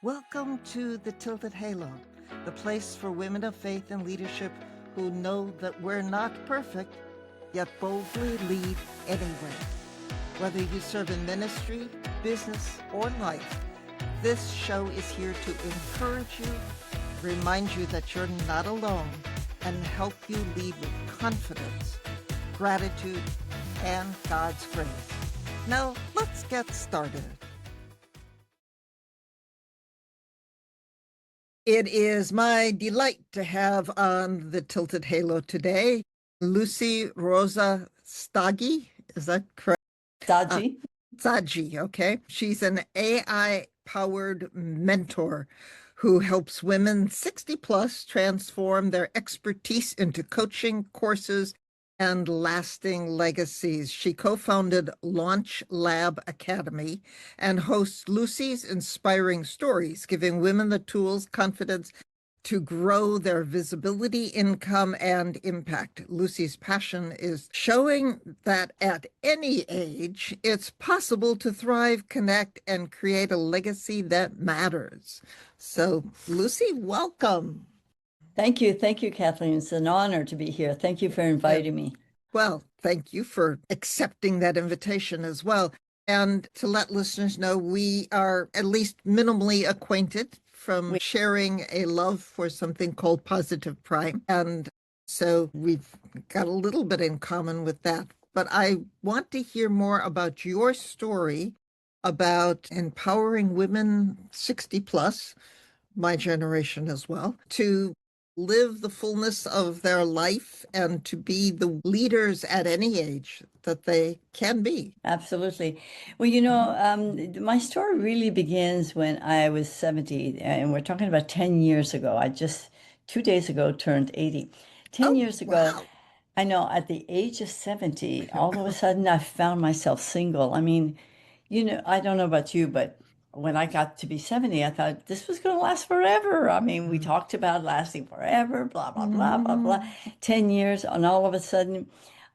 Welcome to the Tilted Halo, the place for women of faith and leadership who know that we're not perfect, yet boldly lead anyway. Whether you serve in ministry, business, or life, this show is here to encourage you, remind you that you're not alone, and help you lead with confidence, gratitude, and God's grace. Now, let's get started. It is my delight to have on the Tilted Halo today, Lucie Rosa Stagi. Is that correct? Stagi. Stagi, okay. She's an AI-powered mentor who helps women 60 plus transform their expertise into coaching courses and lasting legacies. She co-founded Launch Lab Academy and hosts Lucie's Inspiring Stories, giving women the tools, confidence to grow their visibility, income, and impact. Lucie's passion is showing that at any age, it's possible to thrive, connect, and create a legacy that matters. So, Lucie, welcome. Thank you. Thank you, Kathleen. It's an honor to be here. Thank you for inviting me. Well, thank you for accepting that invitation as well. And to let listeners know, we are at least minimally acquainted from sharing a love for something called positive pride. And so we've got a little bit in common with that. But I want to hear more about your story about empowering women 60 plus, my generation as well, to live the fullness of their life and to be the leaders at any age that they can be. Absolutely. Well, my story really begins when I was 70, and we're talking about 10 years ago. I just 2 days ago turned 80. 10 years ago, wow. I know at the age of 70, all of a sudden I found myself single. I mean, I don't know about you, but when I got to be 70, I thought this was going to last forever. I mean, we talked about lasting forever, blah, blah, blah, blah, blah. 10 years, and all of a sudden,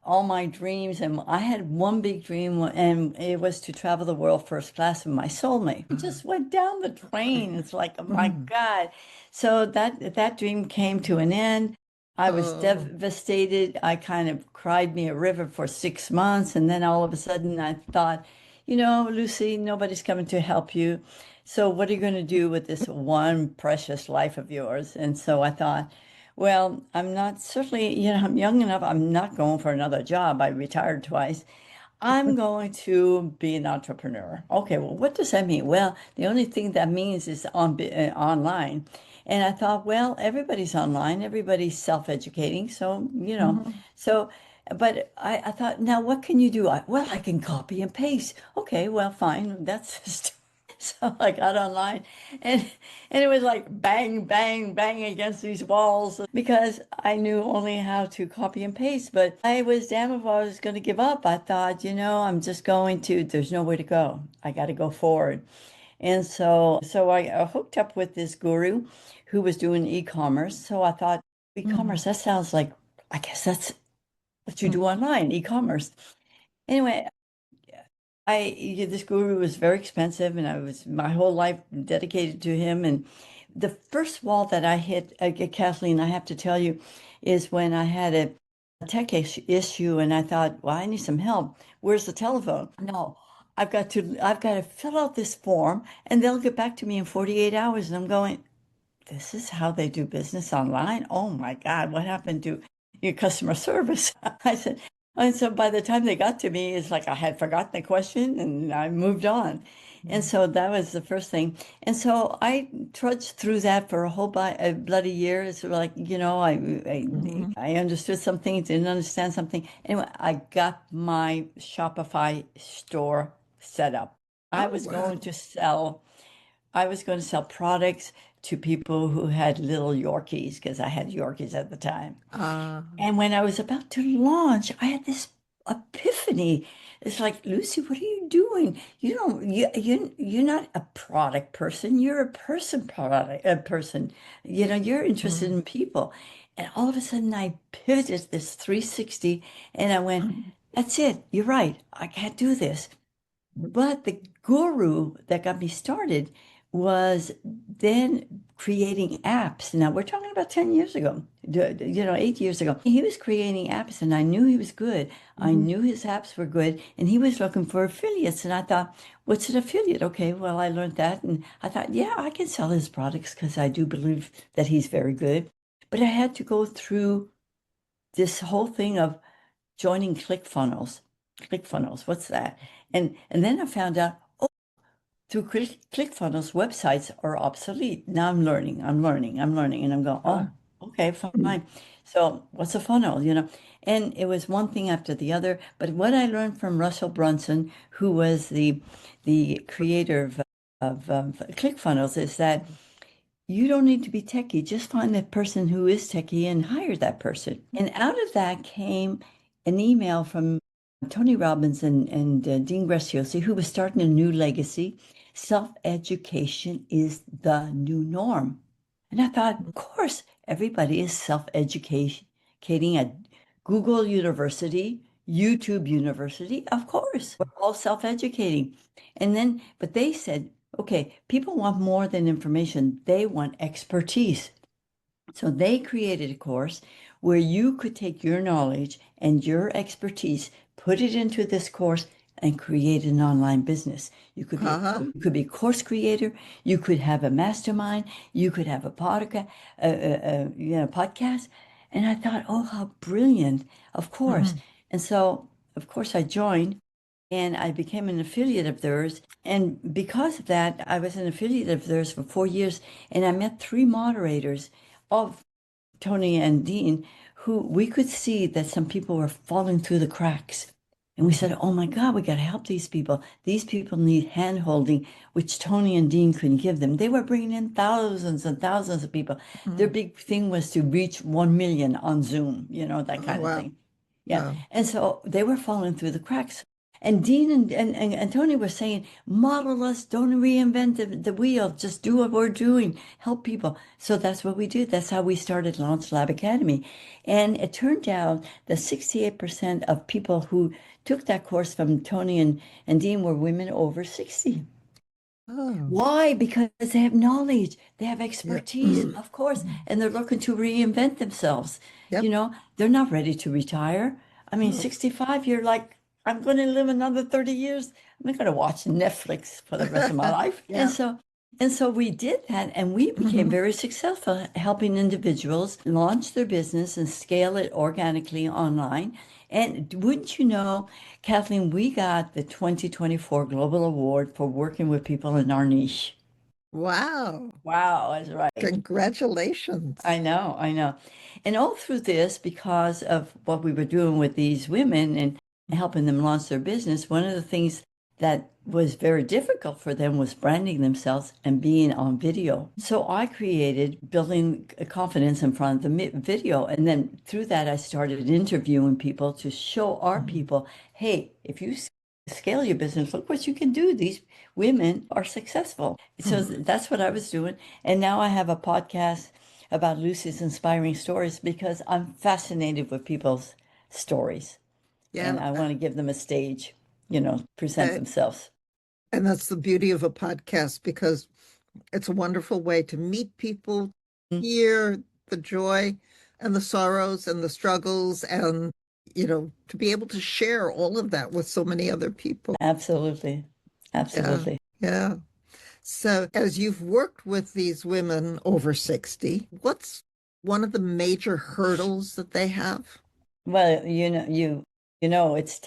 all my dreams, and I had one big dream, and it was to travel the world first class with my soulmate. It just went down the drain. It's like, oh my God. So that dream came to an end. I was devastated. I kind of cried me a river for 6 months, and then all of a sudden I thought, Lucie, nobody's coming to help you. So what are you going to do with this one precious life of yours? And so I thought, well, I'm not certainly, I'm young enough. I'm not going for another job. I retired twice. I'm going to be an entrepreneur. Okay, well, what does that mean? Well, the only thing that means is online. And I thought, well, everybody's online, everybody's self-educating. So, but I thought, now what can you do? Well, I can copy and paste. Okay, well, fine. That's just so I got online and it was like bang, bang, bang against these walls because I knew only how to copy and paste. But I was damn if I was going to give up. I thought, I'm just going to, there's nowhere to go. I got to go forward. And so I hooked up with this guru who was doing e-commerce. So I thought, e-commerce, that sounds like, I guess that's what you do online, e-commerce. Anyway, this guru was very expensive, and I was my whole life dedicated to him. And the first wall that I hit, Kathleen, I have to tell you, is when I had a tech issue, and I thought, well, I need some help. Where's the telephone? No, I've got to fill out this form, and they'll get back to me in 48 hours. And I'm going, this is how they do business online? Oh my God, what happened to your customer service? I said, and so by the time they got to me, it's like I had forgotten the question and I moved on. And so that was the first thing. And so I trudged through that for a bloody year. It's like, I understood something, didn't understand something. Anyway, I got my Shopify store set up. I was going to sell products to people who had little Yorkies because I had Yorkies at the time. And when I was about to launch, I had this epiphany. It's like, Lucie, what are you doing? You're not a product person. You're a person. You're interested in people. And all of a sudden I pivoted this 360 and I went, that's it. You're right. I can't do this. But the guru that got me started was then creating apps. Now we're talking about 10 years ago, 8 years ago. He was creating apps and I knew he was good. I Mhm. knew his apps were good and he was looking for affiliates. And I thought, what's an affiliate? Okay, well, I learned that. And I thought, yeah, I can sell his products because I do believe that he's very good. But I had to go through this whole thing of joining ClickFunnels. ClickFunnels, what's that? And then I found out, through ClickFunnels, websites are obsolete. Now I'm learning, and I'm going, Uh, oh, okay, fine. So what's a funnel, And it was one thing after the other. But what I learned from Russell Brunson, who was the creator of ClickFunnels, is that you don't need to be techie. Just find that person who is techie and hire that person. And out of that came an email from Tony Robbins and Dean Graziosi, who was starting a new legacy. Self-education is the new norm. And I thought, of course, everybody is self-educating at Google University, YouTube University. Of course, we're all self-educating. And then, but they said, okay, people want more than information. They want expertise. So they created a course where you could take your knowledge and your expertise, put it into this course and create an online business. uh-huh. You could be a course creator, you could have a mastermind, you could have a podcast, podcast. And I thought, oh, how brilliant, of course. Mhm. And so, of course, I joined and I became an affiliate of theirs. And because of that, I was an affiliate of theirs for 4 years. And I met three moderators of Tony and Dean who we could see that some people were falling through the cracks. And we Mhm. said, oh my God, we got to help these people. These people need hand holding, which Tony and Dean couldn't give them. They were bringing in thousands and thousands of people. Their Mhm. big thing was to reach 1 million on Zoom, that Oh, kind of wow. thing. Yeah. Wow. And so they were falling through the cracks. And Dean and Tony were saying, model us, don't reinvent the wheel, just do what we're doing, help people. So that's what we do. That's how we started Launch Lab Academy. And it turned out that 68% of people who took that course from Tony and Dean were women over 60. Oh, Why? Because they have knowledge, they have yeah. expertise, of course, and they're looking to reinvent themselves. Yep. They're not ready to retire. I mean, No. 65, you're like, I'm going to live another 30 years. I'm not going to watch Netflix for the rest of my life. And Yeah. so, and so we did that, and we became Mhm. very successful helping individuals launch their business and scale it organically online. And wouldn't you know, Kathleen, we got the 2024 Global Award for working with people in our niche. Wow. Wow, that's right. Congratulations. I know, I know. And all through this, because of what we were doing with these women and helping them launch their business, one of the things that was very difficult for them was branding themselves and being on video. So I created building confidence in front of the video. And then through that, I started interviewing people to show our Mhm. people, hey, if you scale your business, look what you can do. These women are successful. So Mhm. that's what I was doing. And now I have a podcast about Lucy's inspiring stories because I'm fascinated with people's stories and Yeah. I want to give them a stage, present Uh, themselves. and that's the beauty of a podcast because it's a wonderful way to meet people, Mm. hear the joy and the sorrows and the struggles, and, to be able to share all of that with so many other people. Absolutely. Yeah. Absolutely. Yeah. So, as you've worked with these women over 60, what's one of the major hurdles that they have? Well, it's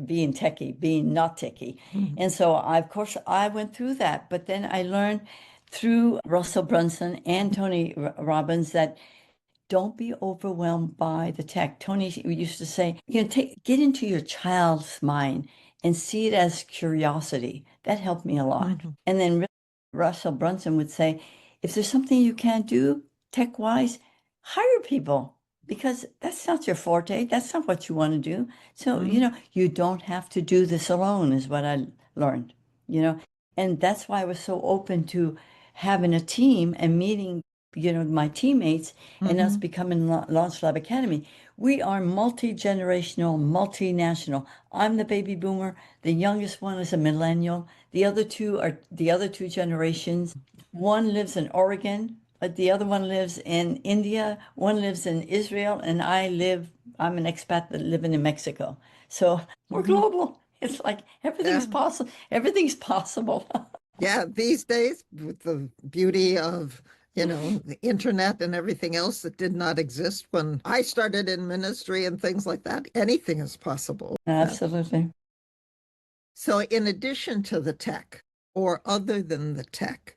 being techie, being not techie. Mhm. And so of course I went through that, but then I learned through Russell Brunson and Tony Robbins that don't be overwhelmed by the tech. Tony used to say, get into your child's mind and see it as curiosity. That helped me a lot. Mhm. And then Russell Brunson would say, if there's something you can't do tech-wise, hire people because that's not your forte. That's not what you want to do. So, Mhm. you don't have to do this alone, is what I learned, you know. And that's why I was so open to having a team and meeting my teammates and us Mhm. becoming Launch Lab Academy. We are multi-generational, multinational. I'm the baby boomer. The youngest one is a millennial. The other two generations. One lives in Oregon, but the other one lives in India. One lives in Israel, and I'm an expat that living in Mexico. So we're Mhm. global. It's like Yeah. everything's possible. Everything's possible. Yeah. These days, with the beauty of, the internet and everything else that did not exist when I started in ministry and things like that, anything is possible. Yeah. Absolutely. So, in addition to the tech, or other than the tech,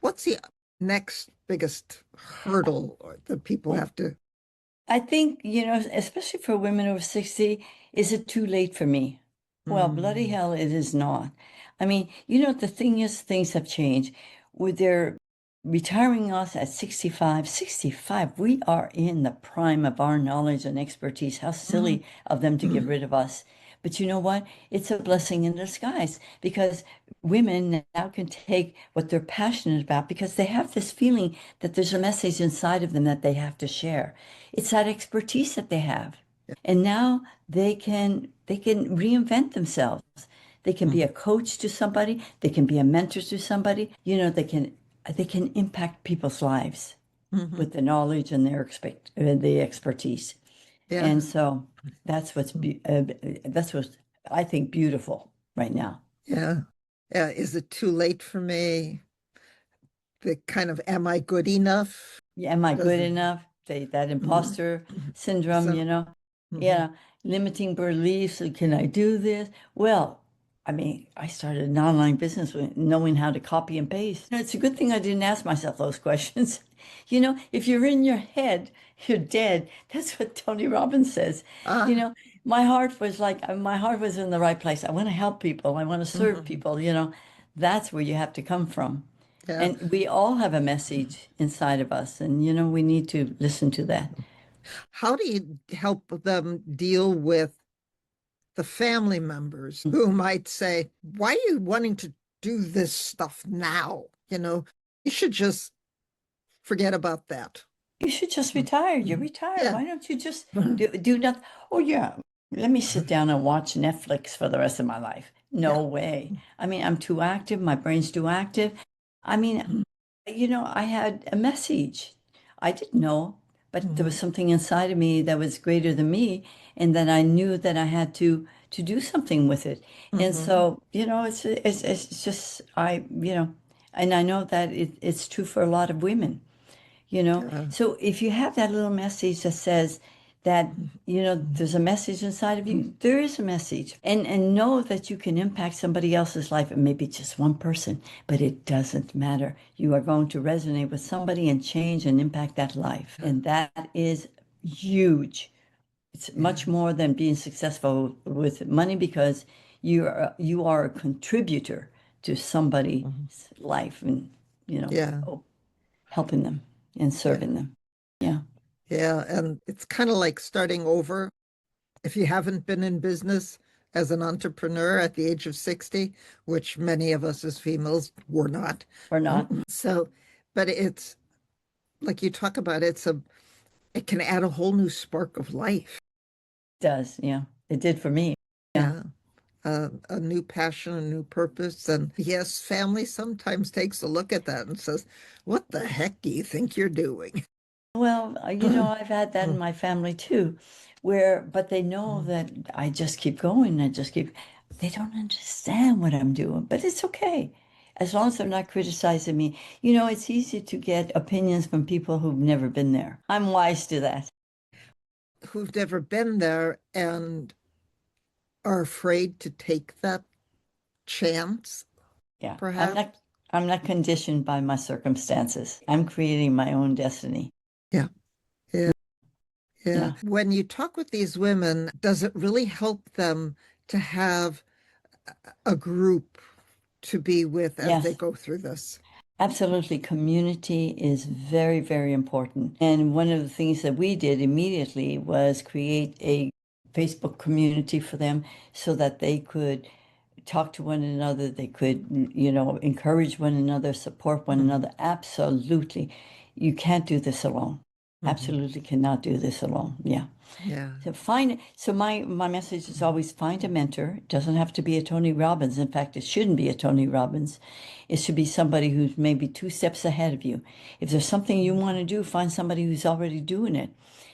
what's the next biggest hurdle that people have to? I think, especially for women over 60, is it too late for me? Well, bloody Mm, hell, it is not. I mean, the thing is, things have changed. With their retiring us at 65, 65, we are in the prime of our knowledge and expertise. How mhm, silly of them to get mhm, rid of us. But you know what? It's a blessing in disguise because women now can take what they're passionate about because they have this feeling that there's a message inside of them that they have to share. It's that expertise that they have. And now they can reinvent themselves. They can be mhm, a coach to somebody, they can be a mentor to somebody. They can impact people's lives mhm. with the knowledge and the expertise. And Yeah. so that's what I think beautiful right now. Yeah. Yeah. Is it too late for me? The kind of, am I good enough? Yeah, am I Does good it? enough? That Mhm. imposter syndrome, So, mhm. Yeah, limiting beliefs. Can I do this? Well, I mean, I started an online business with knowing how to copy and paste. It's a good thing I didn't ask myself those questions. If you're in your head, you're dead. That's what Tony Robbins says. You Ah, know, my heart was in the right place. I want to help people. I want to serve mhm. people. That's where you have to come from. Yeah. And we all have a message inside of us, and we need to listen to that. How do you help them deal with the family members who might say, why are you wanting to do this stuff now? You should just forget about that. You should just retire. You're Mhm. retired. Yeah. Why don't you just do nothing? Oh, yeah. Let me sit down and watch Netflix for the rest of my life. Yeah. No way. I mean, I'm too active. My brain's too active. I mean, I had a message. I didn't know, but there was Mhm. something inside of me that was greater than me, and that I knew that I had to do something with it. And Mhm. so, it's just and I know that it's true for a lot of women. Yeah. So if you have that little message that says that, there's a message inside of you, there is a message. And know that you can impact somebody else's life, and maybe just one person, but it doesn't matter. You are going to resonate with somebody and change and impact that life. And that is huge. It's Yeah. much more than being successful with money because you are a contributor to somebody's Mhm. life and, Yeah. helping them and Yeah. serving them. Yeah, Yeah. And it's kind of like starting over if you haven't been in business as an entrepreneur at the age of 60, which many of us as females were not. or not. So, but it's like you talk about, it can add a whole new spark of life. Does, yeah. It did for me. Yeah. Yeah. A new passion, a new purpose. And yes, family sometimes takes a look at that and says, what the heck do you think you're doing? Well, I've had that in my family too, but they know that I just keep going. They don't understand what I'm doing, but it's okay. As long as they're not criticizing me. It's easy to get opinions from people who've never been there. I'm wise to that. Who've never been there and are afraid to take that chance, Yeah. I'm perhaps. not I'm not conditioned by my circumstances. I'm creating my own destiny. Yeah, yeah, yeah. Yeah. When you talk with these women, does it really help them to have a group to be with as they Yes. go through this? Absolutely. Community is very, very important. And one of the things that we did immediately was create a Facebook community for them so that they could talk to one another. They could, encourage one another, support one Mhm. another. Absolutely. You can't do this alone. Hmm. Absolutely cannot do this alone. Yeah. Yeah. So my message is always find a mentor. It doesn't have to be a Tony Robbins. In fact, it shouldn't be a Tony Robbins. It should be somebody who's maybe two steps ahead of you. If there's something you want to do, find somebody who's already doing it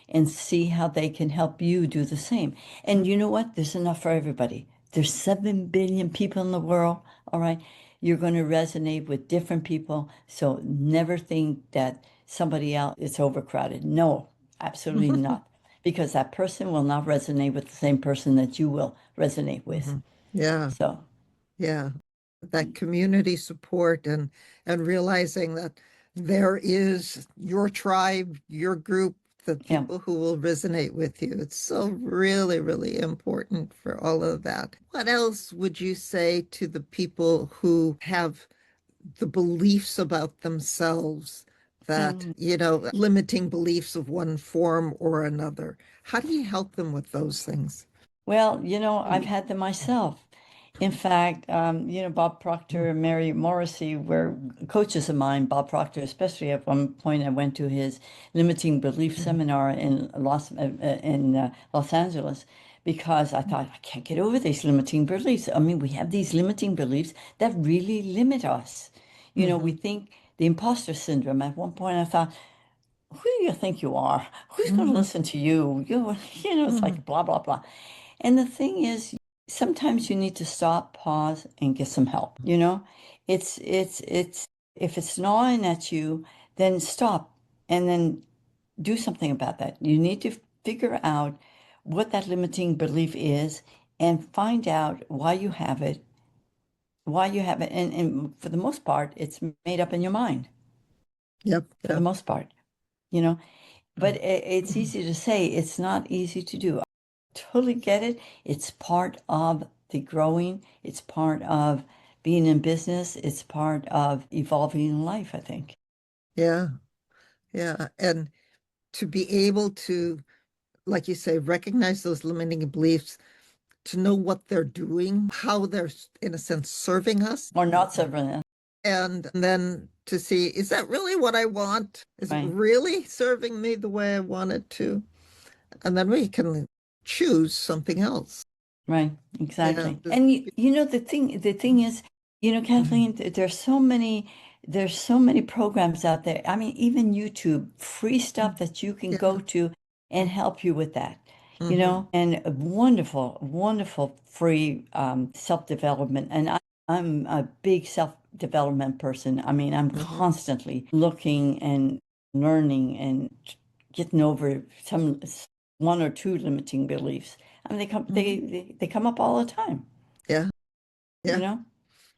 and see how they can help you do the same. And you know what? There's enough for everybody. There's 7 billion people in the world, all right? You're going to resonate with different people. So never think that somebody else is overcrowded. No, absolutely not, because that person will not resonate with the same person that you will resonate with. Hmm. Yeah. So, Yeah. That community support and realizing that there is your tribe, your group, the yeah. people who will resonate with you. It's so really, really important for all of that. What else would you say to the people who have the beliefs about themselves that, Mm. limiting beliefs of one form or another? How do you help them with those things? Well, I've had them myself. In fact, Bob Proctor and Mary Morrissey were coaches of mine. Bob Proctor, especially at one point, I went to his limiting belief seminar in Los Angeles because I thought I can't get over these limiting beliefs. I mean, we have these limiting beliefs that really limit us. We Hmm. think the imposter syndrome. At one point, I thought, who do you think you are? Who's going to Hmm. listen to you? It's Hmm. like blah, blah, blah. And the thing is, sometimes you need to stop, pause, and get some help. If it's gnawing at you, then stop and then do something about that. You need to figure out what that limiting belief is and find out why you have it. And for the most part, it's made up in your mind, Yep. for the Yep. most part, you know. But it's easy to say, it's not easy to do. I totally get it. It's part of the growing, it's part of being in business, it's part of evolving in life, I think. Yeah. Yeah. And to be able to, like you say, recognize those limiting beliefs, to know what they're doing, how they're, in a sense, serving us, Or not serving it, and then to see, is that really what I want? Is it right? really serving me the way I want it to? And then we can choose something else. Right, Yeah. exactly. And the thing is, Mhm. Kathleen, there's so many programs out there. I mean, even YouTube, free stuff that you can go Yeah. to and help you with that, Hmm. and a wonderful, wonderful free self-development. And I'm a big self-development person. I mean, I'm Hmm. constantly looking and learning and getting over some one or two limiting beliefs. I mean, they come Hmm. they come up all the time, Yeah. you Yeah. know?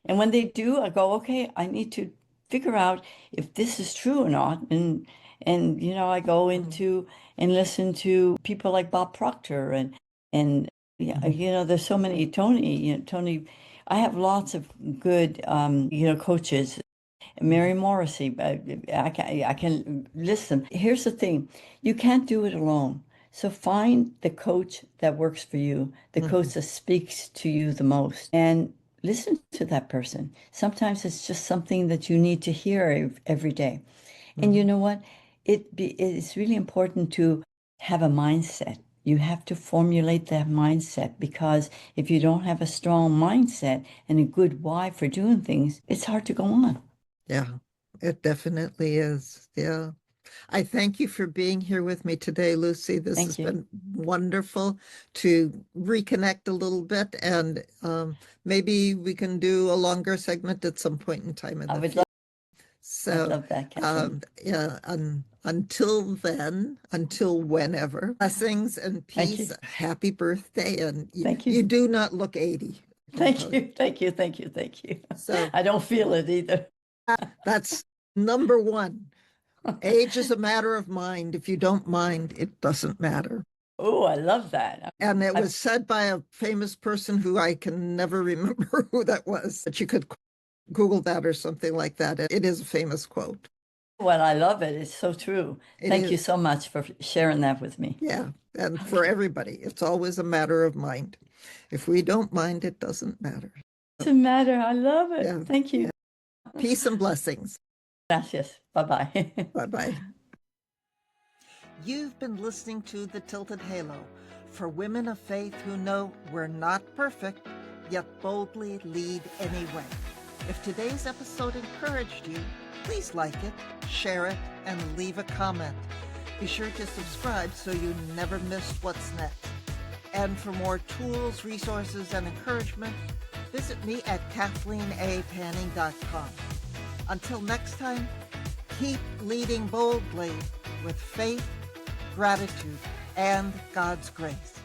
And when they do, I go, okay, I need to figure out if this is true or not. And I go Mhm. into and listen to people like Bob Proctor and yeah, Mhm. there's so many Tony. I have lots of good coaches. Mary Morrissey, I can listen. Here's the thing, you can't do it alone. So find the coach that works for you, the Mhm. coach that speaks to you the most, and listen to that person. Sometimes it's just something that you need to hear every day. And you Mhm. know what? It's really important to have a mindset. You have to formulate that mindset because if you don't have a strong mindset and a good why for doing things, it's hard to go on. Yeah. It definitely is. Yeah. I thank you for being here with me today, Lucy. This has Thank you. been wonderful to reconnect a little bit, and maybe we can do a longer segment at some point in time in I the would future. love, I'd So, love that, Kathleen. yeah, until then, until whenever, blessings and Thank peace. you. Happy birthday. And Thank you you. do not look 80, I can Thank tell you. you. Thank you. Thank you. Thank you. So I don't feel it either. that's number one. Age is a matter of mind. If you don't mind, it doesn't matter. Oh, I love that. And it I, was said by a famous person who I can never remember who that was, but you could Google that or something like that. It is a famous quote. well, I love it. It's so true. It Thank you is. so much for sharing that with me. Yeah. And for Okay. everybody, it's always a matter of mind. If we don't mind, it doesn't matter. Doesn't matter. I love it. Yeah. Thank you. Yeah. Peace and blessings. Gracias. Bye bye. Bye bye. You've been listening to The Tilted Halo for women of faith who know we're not perfect, yet boldly lead anyway. If today's episode encouraged you, please like it, share it, and leave a comment. Be sure to subscribe so you never miss what's next. And for more tools, resources, and encouragement, visit me at KathleenAPanning.com. Until next time, keep leading boldly with faith, gratitude, and God's grace.